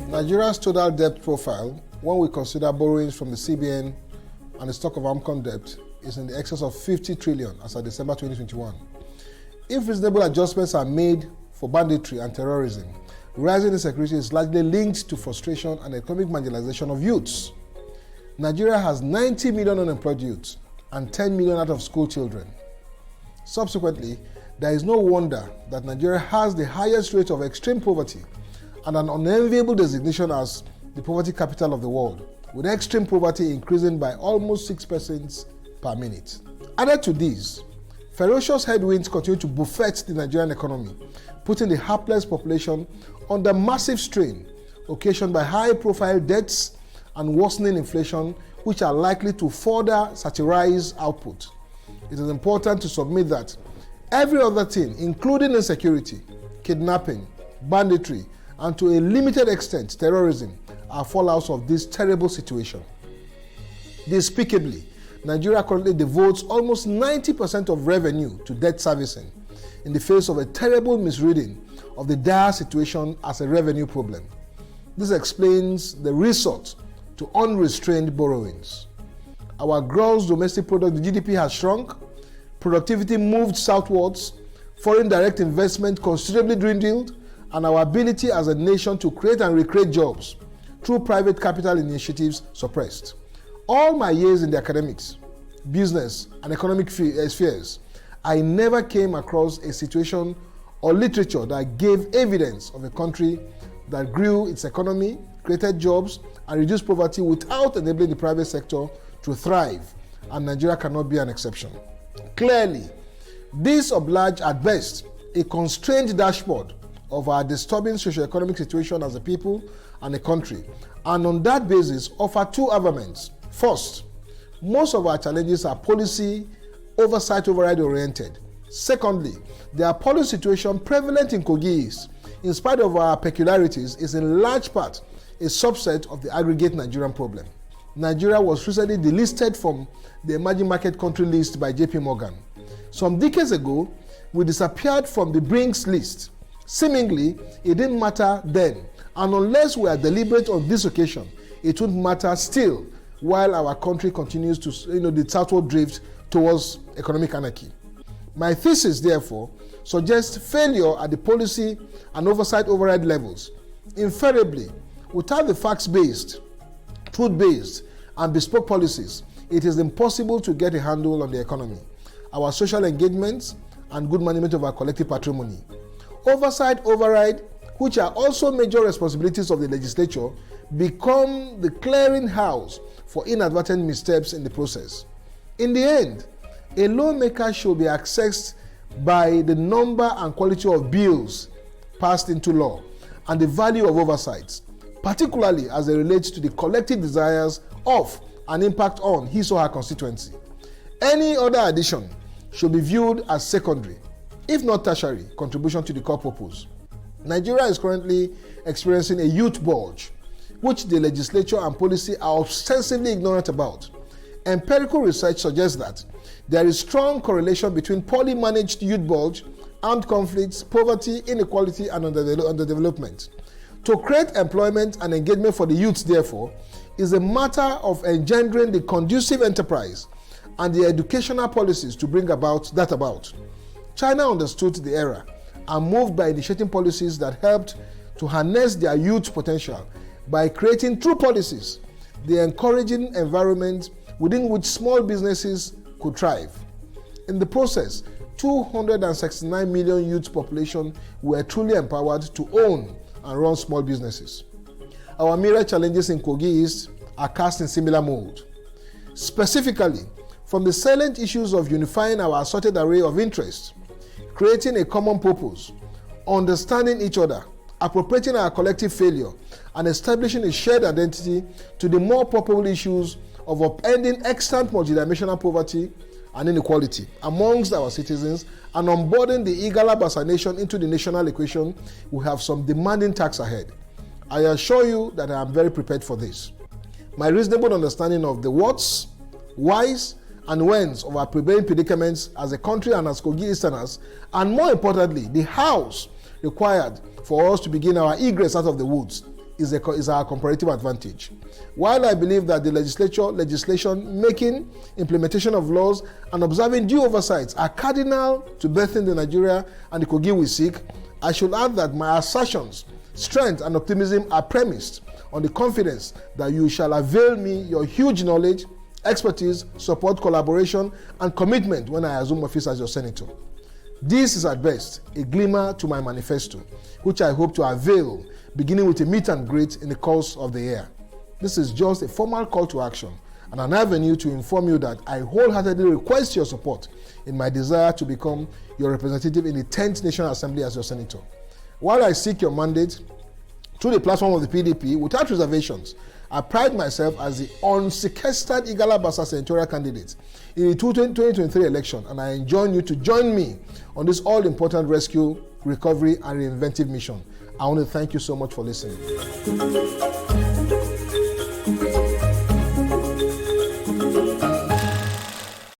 Nigeria's total debt profile, when we consider borrowings from the CBN and the stock of AMCON debt, is in the excess of 50 trillion as of December 2021. If reasonable adjustments are made for banditry and terrorism, rising insecurity is largely linked to frustration and economic marginalization of youths. Nigeria has 90 million unemployed youths and 10 million out-of-school children. Subsequently, there is no wonder that Nigeria has the highest rate of extreme poverty and an unenviable designation as the poverty capital of the world, with extreme poverty increasing by almost 6% per minute. Added to these, ferocious headwinds continue to buffet the Nigerian economy, putting the hapless population under massive strain, occasioned by high-profile debts and worsening inflation, which are likely to further satirize output. It is important to submit that every other thing, including insecurity, kidnapping, banditry, and to a limited extent terrorism, are fallouts of this terrible situation. Despicably, Nigeria currently devotes almost 90% of revenue to debt servicing in the face of a terrible misreading of the dire situation as a revenue problem. This explains the resort to unrestrained borrowings. Our gross domestic product, the GDP, has shrunk, productivity moved southwards, foreign direct investment considerably dwindled, and our ability as a nation to create and recreate jobs through private capital initiatives suppressed. All my years in the academics, business, and economic spheres, I never came across a situation or literature that gave evidence of a country that grew its economy, created jobs, and reduced poverty without enabling the private sector to thrive, and Nigeria cannot be an exception. Clearly, this oblige at best a constrained dashboard of our disturbing socio-economic situation as a people and a country, and on that basis offer two arguments. First, most of our challenges are policy, oversight, override oriented. Secondly, their policy situation prevalent in Kogi East, in spite of our peculiarities, is in large part a subset of the aggregate Nigerian problem. Nigeria was recently delisted from the emerging market country list by JP Morgan. Some decades ago, we disappeared from the BRICS list. Seemingly, it didn't matter then, and unless we are deliberate on this occasion, it won't matter still while our country continues to, the southward drift towards economic anarchy. My thesis, therefore, suggests failure at the policy and oversight override levels. Invariably, without the facts-based, truth-based, and bespoke policies, it is impossible to get a handle on the economy, our social engagements, and good management of our collective patrimony. Oversight, override, which are also major responsibilities of the legislature, become the clearinghouse for inadvertent missteps in the process. In the end, a lawmaker should be assessed by the number and quality of bills passed into law and the value of oversights, particularly as it relates to the collective desires of and impact on his or her constituency. Any other addition should be viewed as secondary, if not tertiary, contribution to the core purpose. Nigeria is currently experiencing a youth bulge, which the legislature and policy are ostensibly ignorant about. Empirical research suggests that there is strong correlation between poorly managed youth bulge, armed conflicts, poverty, inequality, and underdevelopment. To create employment and engagement for the youth, therefore, is a matter of engendering the conducive enterprise and the educational policies to bring about. China understood the era and moved by initiating policies that helped to harness their youth potential by creating true policies, the encouraging environment within which small businesses could thrive. In the process, 269 million youth population were truly empowered to own and run small businesses. Our mirror challenges in Kogi East are cast in similar mold. Specifically, from the salient issues of unifying our assorted array of interests, creating a common purpose, understanding each other, appropriating our collective failure, and establishing a shared identity, to the more palpable issues of upending extant multidimensional poverty and inequality amongst our citizens and onboarding the Igala-Basa nation into the national equation, we have some demanding tasks ahead. I assure you that I am very prepared for this. My reasonable understanding of the whats, whys, and whens of our prevailing predicaments as a country and as Kogi Easterners, and more importantly, the house required for us to begin our egress out of the woods is our comparative advantage. While I believe that the legislation making, implementation of laws, and observing due oversights are cardinal to birthing the Nigeria and the Kogi we seek, I should add that my assertions, strength, and optimism are premised on the confidence that you shall avail me your huge knowledge, expertise, support, collaboration, and commitment when I assume office as your senator. This is at best a glimmer to my manifesto, which I hope to avail, beginning with a meet and greet in the course of the year. This is just a formal call to action and an avenue to inform you that I wholeheartedly request your support in my desire to become your representative in the 10th National Assembly as your senator. While I seek your mandate through the platform of the PDP without reservations, I pride myself as the unsequestered Igala-Bassa senatorial candidate in the 2023 election, and I enjoin you to join me on this all-important rescue, recovery, and reinventive mission. I want to thank you so much for listening.